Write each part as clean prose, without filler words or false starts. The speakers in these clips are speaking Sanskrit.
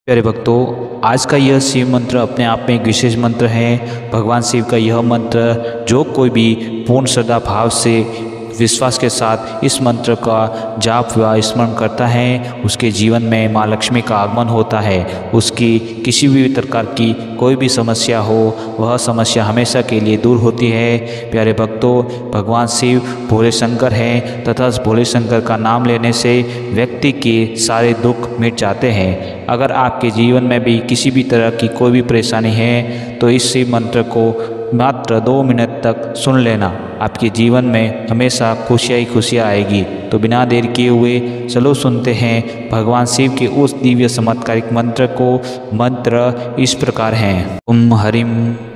प्यारे भक्तों, आज का यह शिव मंत्र अपने आप में एक विशेष मंत्र है। भगवान शिव का यह मंत्र जो कोई भी पूर्ण श्रद्धा भाव से विश्वास के साथ इस मंत्र का जाप व स्मरण करता है, उसके जीवन में माँ लक्ष्मी का आगमन होता है। उसकी किसी भी प्रकार की कोई भी समस्या हो, वह समस्या हमेशा के लिए दूर होती है। प्यारे भक्तों, भगवान शिव भोले शंकर हैं तथा भोले शंकर का नाम लेने से व्यक्ति के सारे दुख मिट जाते हैं। अगर आपके जीवन में भी किसी भी तरह की कोई भी परेशानी है तो इस शिव मंत्र को मात्र 2 मिनट तक सुन लेना, आपके जीवन में हमेशा खुशियाँ ही खुशियाँ आएगी। तो बिना देर किए हुए चलो सुनते हैं भगवान शिव के उस दिव्य चमत्कारिक मंत्र को। मंत्र इस प्रकार हैं। ओम हरिम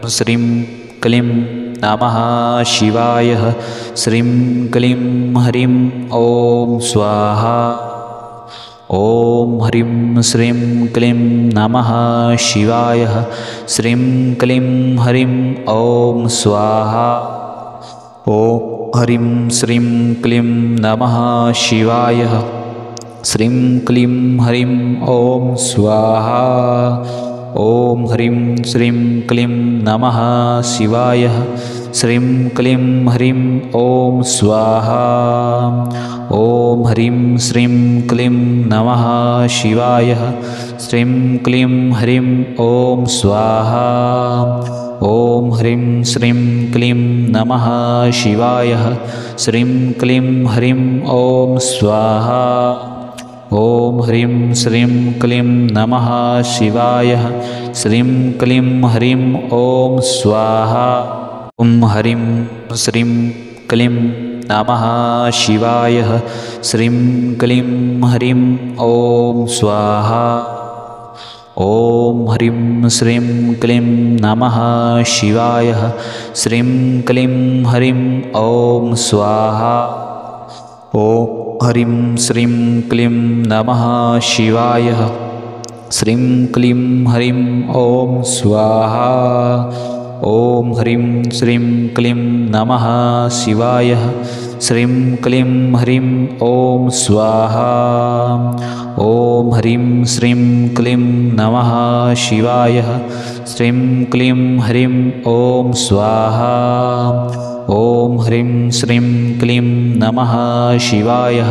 श्रीं क्लीं नमः शिवाय। श्रीं क्लीं हरिं ओम स्वाहा। ओम हरिं श्रीं क्लीं नमः शिवाय। श्रीं क्लीं हरिं ओम स्वाहा। ओम हरिं श्रीं क्लीं नमः शिवाय। श्रीं क्लीं हरिं ओम स्वाहा। ओम हरिं श्रीं क्लीं नमः शिवाय। श्रीं क्लीं हरिं ओम स्वाहा। ओम हरिं श्रीं क्लीं नमः शिवाय। श्रीं क्लीं हरिं ओम स्वाहा। ओम हरिं श्रीं क्लीं नमः शिवाय। श्रीं क्लीं हरिं ओम स्वाहा। ओम हरिं श्रीं क्लीं नमः शिवाय। श्रीं क्लीं हरिं ओम स्वाहा। ओम हरिं श्रीं क्लीं नमः शिवाय। श्रीं क्लीं हरिं ओम स्वाहा। ओम हरिं श्रीं क्लीं नमः शिवाय। श्रीं क्लीं हरिं ओम स्वाहा। ओम हरिं श्रीं क्लीं नमः शिवाय। श्रीं क्लीं हरिं ओम स्वाहा। ओम हरिं श्रीं क्लीं नमः शिवाय। श्रीं क्लीं हरिं ओम स्वाहा। ओम हरिं श्रीं क्लीं नमः शिवाय। श्रीं क्लीं हरिं ओम स्वाहा। ओम हरिं श्रीं क्लीं नमः शिवाय।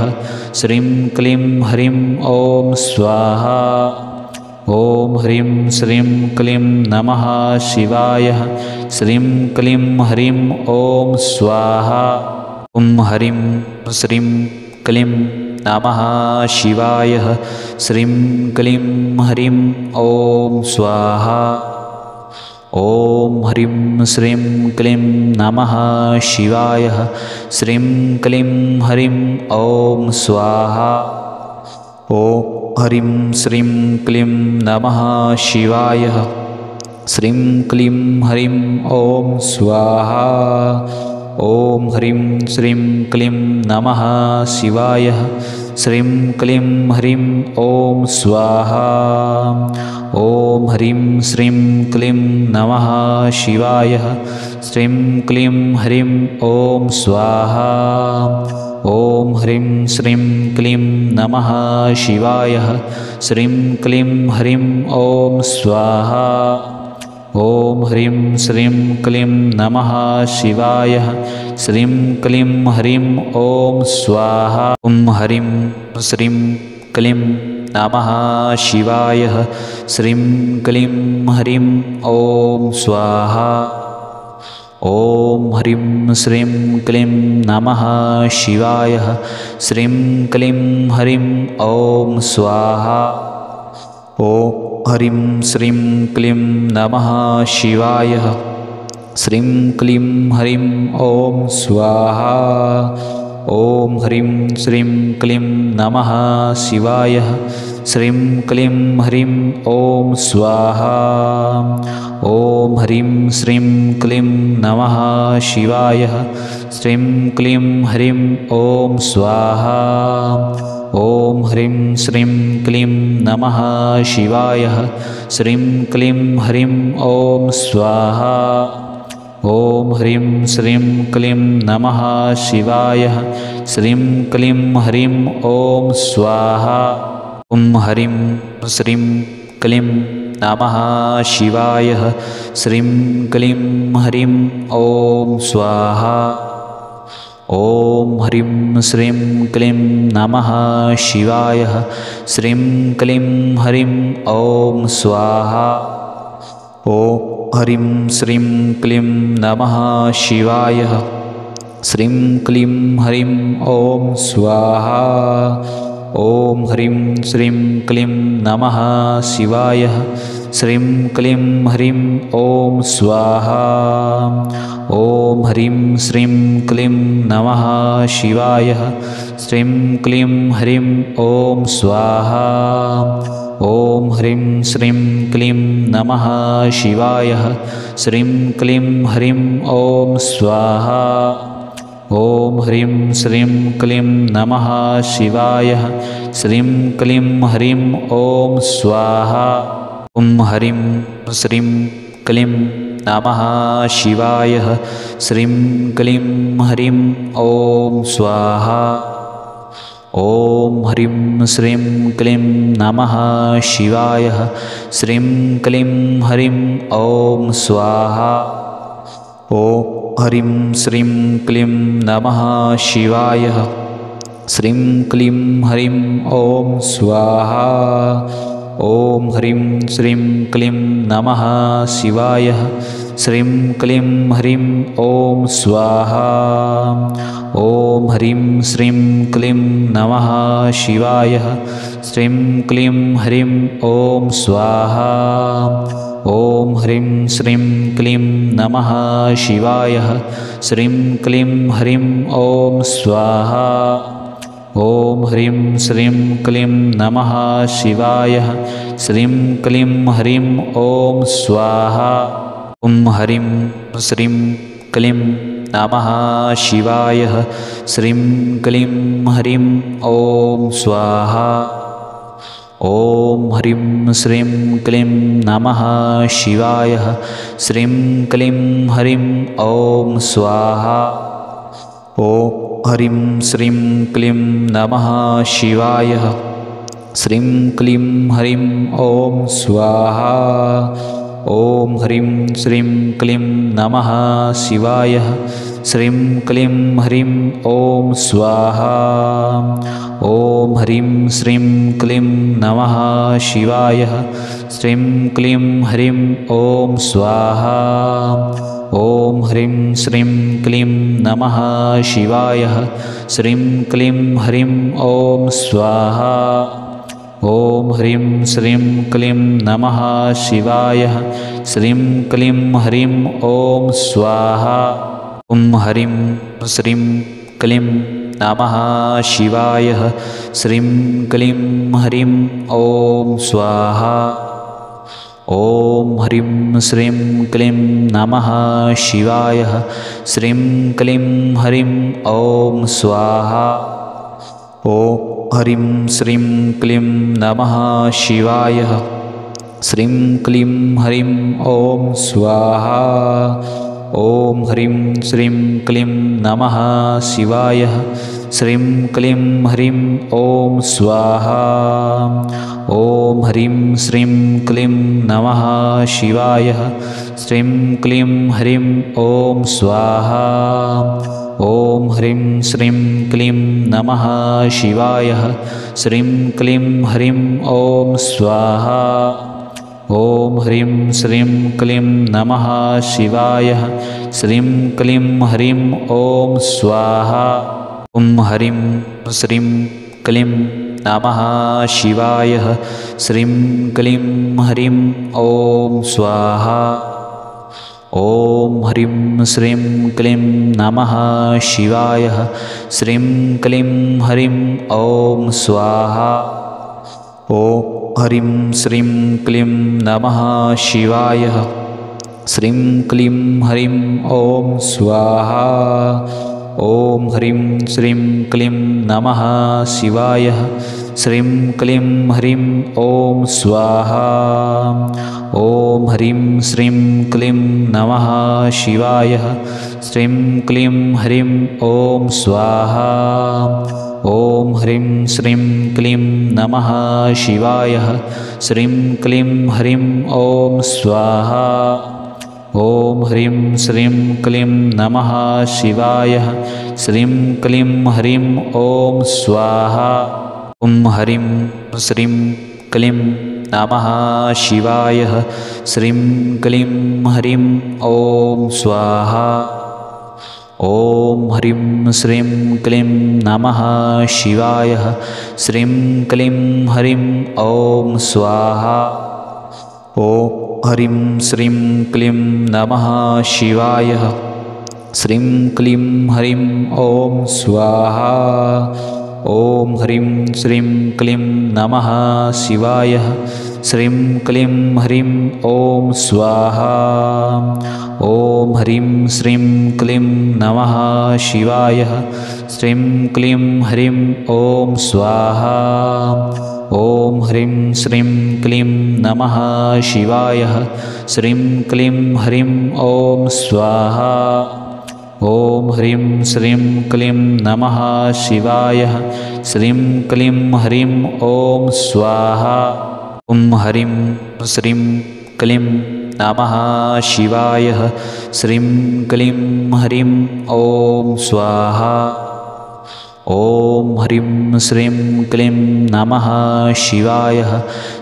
श्रीं क्लीं हरिं ओम स्वाहा। ओम हरिं श्रीं क्लीं नमः शिवाय। श्रीं क्लीं हरिं ओम स्वाहा। ओम हरिं श्रीं क्लीं नमः शिवाय। श्रीं क्लीं हरिं ओम स्वाहा। ओम हरिं श्रीं क्लीं नमः शिवाय। श्रीं क्लीं हरिं ओम स्वाहा। ओम हरिं श्रीं क्लीं नमः शिवाय। श्रीं क्लीं हरिं ओम स्वाहा। ओम हरिं श्रीं क्लीं नमः शिवाय। श्रीं क्लीं हरिं ओम स्वाहा। ओम हरिं श्रीं क्लीं नमः शिवाय। श्रीं क्लीं हरिं ओम स्वाहा। ओम हरिं श्रीं क्लीं नमः शिवाय। श्रीं क्लीं हरिं ओम स्वाहा। ओम हरिं श्रीं क्लीं नमः शिवाय। श्रीं क्लीं हरिं ओम स्वाहा। ओम हरिं श्रीं क्लीं नमः शिवाय। श्रीं क्लीं हरिं ओम स्वाहा। ओम हरिं श्रीं क्लीं नमः शिवाय। श्रीं क्लीं हरिं ओम स्वाहा। ओम हरिं श्रीं क्लीं नमः शिवाय। श्रीं क्लीं हरिं ओम स्वाहा। ओम हरिं श्रीं क्लीं नमः शिवाय। श्रीं क्लीं हरिं ओम स्वाहा। ओम हरिं श्रीं क्लीं नमः शिवाय। श्रीं क्लीं हरिं ओम स्वाहा। ओम हरिं श्रीं क्लीं नमः शिवाय। श्रीं क्लीं हरिं ओम स्वाहा। ओम हरिं श्रीं क्लीं नमः शिवाय। श्रीं क्लीं हरिं ओम स्वाहा। ओम हरिं श्रीं क्लीं नमः शिवाय। श्रीं क्लीं ह्रीं ॐ स्वाहा। ॐ ह्रीं श्रीं क्लीं नमः शिवाय। श्रीं क्लीं ह्रीं ॐ स्वाहा। ॐ ह्रीं श्रीं क्लीं नमः शिवाय। श्रीं क्लीं ह्रीं ॐ स्वाहा। ॐ ह्रीं श्रीं क्लीं नमः शिवाय। श्रीं क्लीं ह्रीं ॐ स्वाहा। ॐ ह्रीं श्रीं क्लीं नमः शिवाय। श्रीं क्लीं ह्रीं ॐ स्वाहा। ॐ ह्रीं श्रीं क्लीं नमः शिवाय। श्रीं क्लीं ह्रीं ॐ स्वाहा। ॐ ह्रीं श्रीं क्लीं नमः शिवाय। श्रीं क्लीं ह्रीं ॐ स्वाहा। ॐ ह्रीं श्रीं क्लीं नमः शिवाय। श्रीं क्लीं ह्रीं ॐ स्वाहा। ॐ ह्रीं श्रीं क्लीं नमः शिवाय। श्रीं क्लीं ह्रीं ॐ स्वाहा। ॐ ह्रीं श्रीं क्लीं नमः शिवाय। श्रीं क्लीं ह्रीं ॐ स्वाहा। ॐ ह्रीं श्रीं क्लीं नमः शिवाय। श्रीं क्लीं ह्रीं ॐ स्वाहा। ॐ ह्रीं श्रीं क्लीं नमः शिवाय। श्रीं क्लीं ह्रीं ॐ स्वाहा। ॐ ह्रीं श्रीं क्लीं नमः शिवाय। श्रीं क्लीं ह्रीं ॐ स्वाहा। ॐ ह्रीं श्रीं क्लीं नमः शिवाय। श्रीं क्लीं ह्रीं ॐ स्वाहा। ॐ ह्रीं श्रीं क्लीं नमः शिवाय। श्रीं क्लीं ह्रीं ॐ स्वाहा। ॐ ह्रीं श्रीं क्लीं नमः शिवाय। श्रीं क्लीं ह्रीं ॐ स्वाहा। ॐ ह्रीं श्रीं क्लीं नमः शिवाय। श्रीं क्लीं ह्रीं ॐ स्वाहा। ॐ ह्रीं श्रीं क्लीं नमः शिवाय। श्रीं क्लीं ह्रीं ॐ स्वाहा। ॐ ह्रीं श्रीं क्लीं नमः शिवाय। श्रीं क्लीं ह्रीं ॐ स्वाहा। ॐ ह्रीं श्रीं क्लीं नमः शिवाय। श्रीं क्लीं ह्रीं ॐ स्वाहा। ॐ ह्रीं श्रीं क्लीं नमः शिवाय। श्रीं क्लीं ह्रीं ॐ स्वाहा। ॐ ह्रीं श्रीं क्लीं नमः शिवाय। श्रीं क्लीं ह्रीं ॐ स्वाहा। ॐ ह्रीं श्रीं क्लीं नमः शिवाय। श्रीं क्लीं ह्रीं ॐ स्वाहा। ॐ ह्रीं श्रीं क्लीं नमः शिवाय। श्रीं क्लीं ह्रीं ॐ स्वाहा। ॐ ह्रीं श्रीं क्लीं नमः शिवाय। श्रीं क्लीं ह्रीं ॐ स्वाहा। ॐ ह्रीं श्रीं क्लीं नमः शिवाय। श्रीं क्लीं ह्रीं ॐ स्वाहा। ॐ ह्रीं श्रीं क्लीं नमः शिवाय। श्रीं क्लीं ह्रीं ॐ स्वाहा। ॐ ह्रीं श्रीं क्लीं नमः शिवाय। श्रीं क्लीं ह्रीं ॐ स्वाहा। ॐ ह्रीं श्रीं क्लीं नमः शिवाय। श्रीं क्लीं ह्रीं ॐ स्वाहा। ॐ ह्रीं श्रीं क्लीं नमः शिवाय। श्रीं क्लीं ह्रीं ॐ स्वाहा। ॐ ह्रीं श्रीं क्लीं नमः शिवाय। श्रीं क्लीं ह्रीं ॐ स्वाहा। ॐ ह्रीं श्रीं क्लीं नमः शिवाय। श्रीं क्लीं ह्रीं ॐ स्वाहा। ॐ ह्रीं श्रीं क्लीं नमः शिवाय। श्रीं क्लीं ह्रीं ॐ स्वाहा। ॐ ह्रीं श्रीं क्लीं नमः शिवाय श्रीं क्लीं ह्रीं ॐ स्वाहा ॐ ह्रीं श्रीं क्लीं नमः शिवाय श्रीं क्लीं ह्रीं ॐ स्वाहा ॐ ह्रीं श्रीं क्लीं नमः शिवाय श्रीं क्लीं ह्रीं ॐ स्वाहा ॐ ह्रीं श्रीं क्लीं नमः शिवाय श्रीं क्लीं ह्रीं ॐ स्वाहा ॐ ह्रीं श्रीं क्लीं नमः शिवाय श्रीं क्लीं ह्रीं ॐ स्वाहा ॐ ह्रीं श्रीं क्लीं नमः शिवाय श्रीं क्लीं ह्रीं ॐ स्वाहा ॐ ह्रीं श्रीं क्लीं नमः शिवाय श्रीं क्लीं ह्रीं ॐ स्वाहा ॐ ह्रीं श्रीं क्लीं नमः शिवाय श्रीं क्लीं ह्रीं ॐ स्वाहा ॐ ह्रीं श्रीं क्लीं नमः शिवाय श्रीं क्लीं ह्रीं ॐ स्वाहा ॐ ह्रीं श्रीं क्लीं नमः शिवाय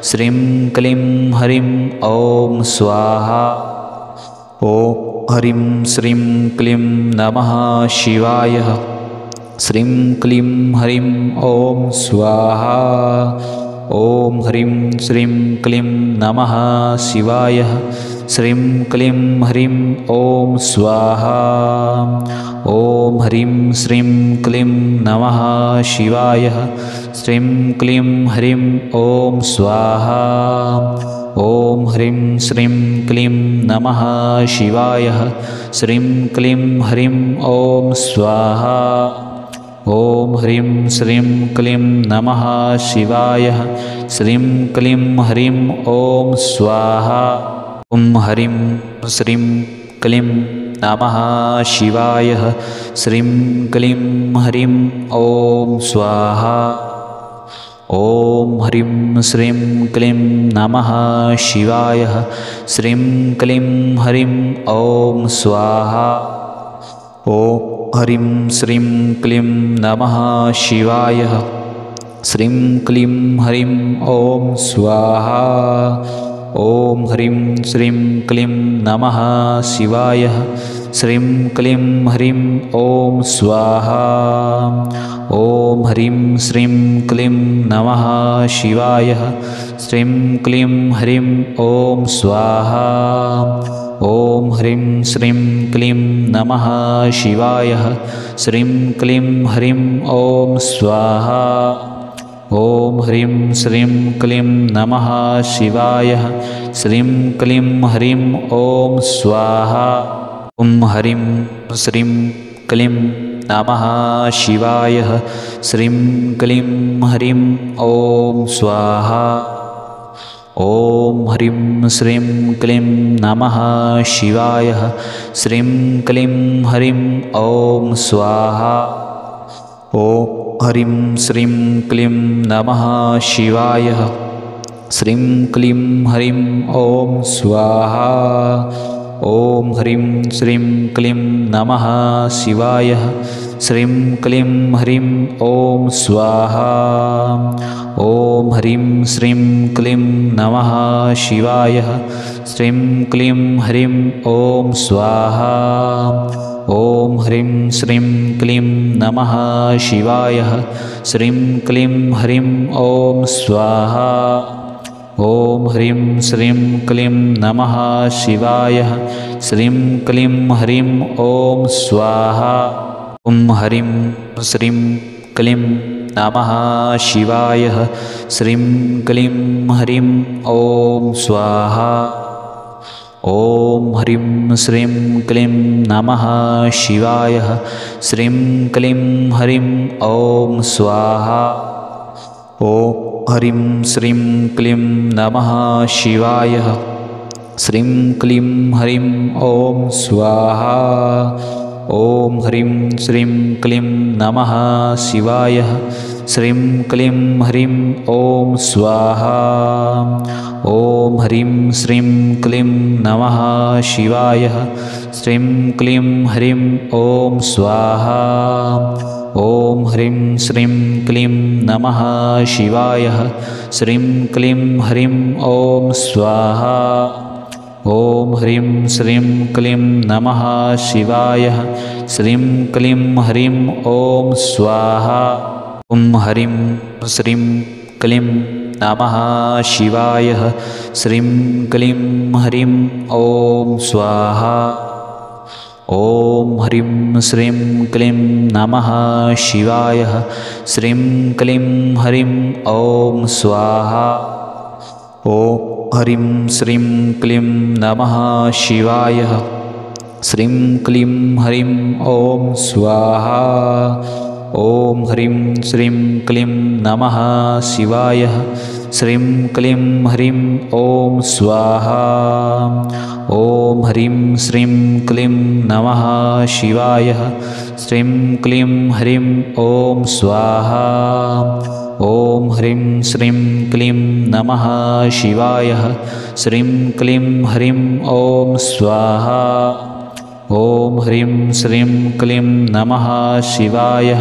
श्रीं क्लीं ह्रीं ॐ स्वाहा ॐ ह्रीं श्रीं क्लीं नमः शिवाय श्रीं क्लीं ह्रीं ॐ स्वाहा ॐ ह्रीं श्रीं क्लीं नमः शिवाय श्रीं क्लीं ह्रीं ॐ स्वाहा ॐ ह्रीं श्रीं क्लीं नमः शिवाय श्रीं क्लीं ह्रीं ॐ स्वाहा ॐ ह्रीं श्रीं क्लीं नमः शिवाय श्रीं क्लीं ह्रीं ॐ स्वाहा ॐ ह्रीं श्रीं क्लीं नमः शिवाय श्रीं क्लीं ह्रीं ॐ स्वाहा ॐ ह्रीं श्रीं क्लीं नमः शिवाय श्रीं क्लीं ह्रीं ॐ स्वाहा ॐ ह्रीं श्रीं क्लीं नमः शिवाय श्रीं क्लीं ह्रीं ॐ स्वाहा ॐ ह्रीं श्रीं क्लीं नमः शिवाय श्रीं क्लीं ह्रीं ॐ स्वाहा ॐ ह्रीं श्रीं क्लीं नमः शिवाय श्रीं क्लीं ह्रीं ॐ स्वाहा ॐ ह्रीं श्रीं क्लीं नमः शिवाय श्रीं क्लीं ह्रीं ॐ स्वाहा ॐ ह्रीं श्रीं क्लीं नमः शिवाय श्रीं क्लीं ह्रीं ॐ स्वाहा ॐ ह्रीं श्रीं क्लीं नमः शिवाय श्रीं क्लीं ह्रीं ॐ स्वाहा ॐ ह्रीं श्रीं क्लीं नमः शिवाय श्रीं क्लीं ह्रीं ॐ स्वाहा ॐ ह्रीं श्रीं क्लीं नमः शिवाय श्रीं क्लीं ह्रीं ॐ स्वाहा ॐ ह्रीं श्रीं क्लीं नमः शिवाय श्रीं क्लीं ह्रीं ॐ स्वाहा ॐ ह्रीं श्रीं क्लीं नमः शिवाय श्रीं क्लीं ह्रीं ॐ स्वाहा ॐ ह्रीं श्रीं क्लीं नमः शिवाय श्रीं क्लीं ह्रीं ॐ स्वाहा ॐ ह्रीं श्रीं क्लीं नमः शिवाय श्रीं क्लीं ह्रीं ॐ स्वाहा ॐ ह्रीं श्रीं क्लीं नमः शिवाय श्रीं क्लीं ह्रीं ॐ स्वाहा ॐ ह्रीं श्रीं क्लीं नमः शिवाय श्रीं क्लीं ह्रीं ॐ स्वाहा ॐ ह्रीं श्रीं क्लीं नमः शिवाय श्रीं क्लीं ह्रीं ॐ स्वाहा ॐ ह्रीं श्रीं क्लीं नमः शिवाय श्रीं क्लीं ह्रीं ॐ स्वाहा ॐ ह्रीं श्रीं क्लीं नमः शिवाय श्रीं क्लीं ह्रीं ॐ स्वाहा ॐ ह्रीं श्रीं क्लीं नमः शिवाय श्रीं क्लीं ह्रीं ॐ स्वाहा ॐ ह्रीं श्रीं क्लीं नमः शिवाय श्रीं क्लीं ह्रीं ॐ स्वाहा ॐ ह्रीं श्रीं क्लीं नमः शिवाय श्रीं क्लीं ह्रीं ॐ स्वाहा ॐ ह्रीं श्रीं क्लीं नमः शिवाय श्रीं क्लीं ह्रीं ॐ स्वाहा ॐ ह्रीं श्रीं क्लीं नमः शिवाय श्रीं क्लीं ह्रीं ॐ स्वाहा ॐ ह्रीं श्रीं क्लीं नमः शिवाय श्रीं क्लीं ह्रीं ॐ स्वाहा ॐ ह्रीं श्रीं क्लीं नमः शिवाय श्रीं क्लीं ह्रीं ॐ स्वाहा ॐ ह्रीं श्रीं क्लीं नमः शिवाय श्रीं क्लीं ह्रीं ॐ स्वाहा ॐ ह्रीं श्रीं क्लीं नमः शिवाय श्रीं क्लीं ह्रीं ॐ स्वाहा ॐ ह्रीं श्रीं क्लीं नमः शिवाय श्रीं क्लीं ह्रीं ॐ स्वाहा ॐ ह्रीं श्रीं क्लीं नमः शिवाय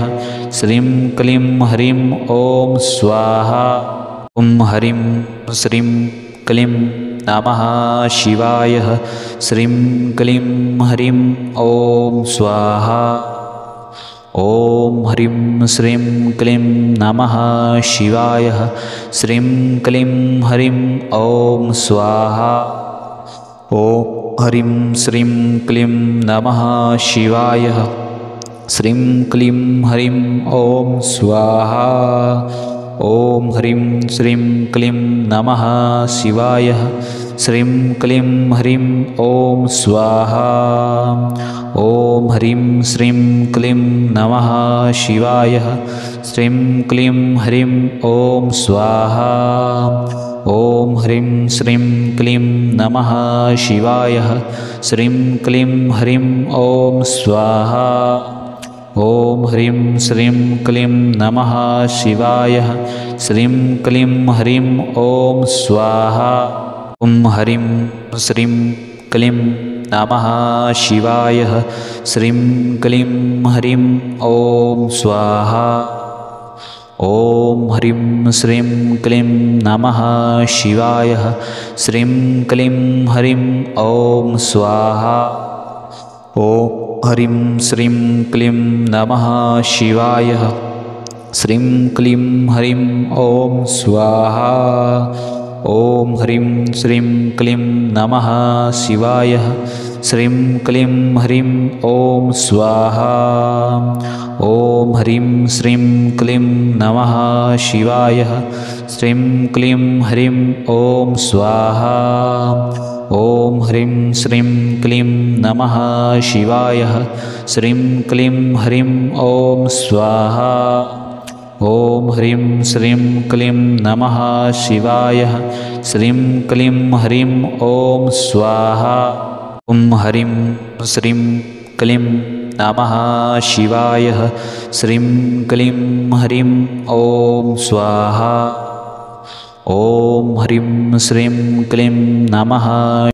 श्रीं क्लीं ह्रीं ॐ स्वाहा ॐ ह्रीं श्रीं क्लीं नमः शिवाय श्रीं क्लीं ह्रीं ॐ स्वाहा ॐ ह्रीं श्रीं क्लीं नमः शिवाय श्रीं क्लीं ह्रीं ॐ स्वाहा ॐ ह्रीं श्रीं क्लीं नमः शिवाय श्रीं क्लीं ह्रीं ॐ स्वाहा ॐ ह्रीं श्रीं क्लीं नमः शिवाय श्रीं क्लीं ह्रीं ॐ स्वाहा ॐ ह्रीं श्रीं क्लीं नमः शिवाय श्रीं क्लीं ह्रीं ॐ स्वाहा ॐ ह्रीं श्रीं क्लीं नमः शिवाय श्रीं क्लीं ह्रीं ॐ स्वाहा ॐ ह्रीं श्रीं क्लीं नमः शिवाय श्रीं क्लीं ह्रीं ॐ स्वाहा ॐ ह्रीं श्रीं क्लीं नमः शिवाय श्रीं क्लीं ह्रीं ॐ स्वाहा ॐ ह्रीं श्रीं क्लीं नमः शिवाय श्रीं क्लीं ह्रीं ॐ स्वाहा ॐ ह्रीं श्रीं क्लीं नमः शिवाय श्रीं क्लीं ह्रीं ॐ स्वाहा ॐ ह्रीं श्रीं क्लीं नमः शिवाय श्रीं क्लीं ह्रीं ॐ स्वाहा ॐ ह्रीं श्रीं क्लीं नमः शिवाय श्रीं क्लीं ह्रीं ॐ स्वाहा ॐ ह्रीं श्रीं क्लीं नमः शिवाय श्रीं क्लीं ह्रीं ॐ स्वाहा ॐ ह्रीं श्रीं क्लीं नमः शिवाय श्रीं क्लीं ह्रीं ॐ स्वाहा ॐ ह्रीं श्रीं क्लीं नमः शिवाय श्रीं क्लीं ह्रीं ॐ स्वाहा ॐ ह्रीं श्रीं क्लीं नमः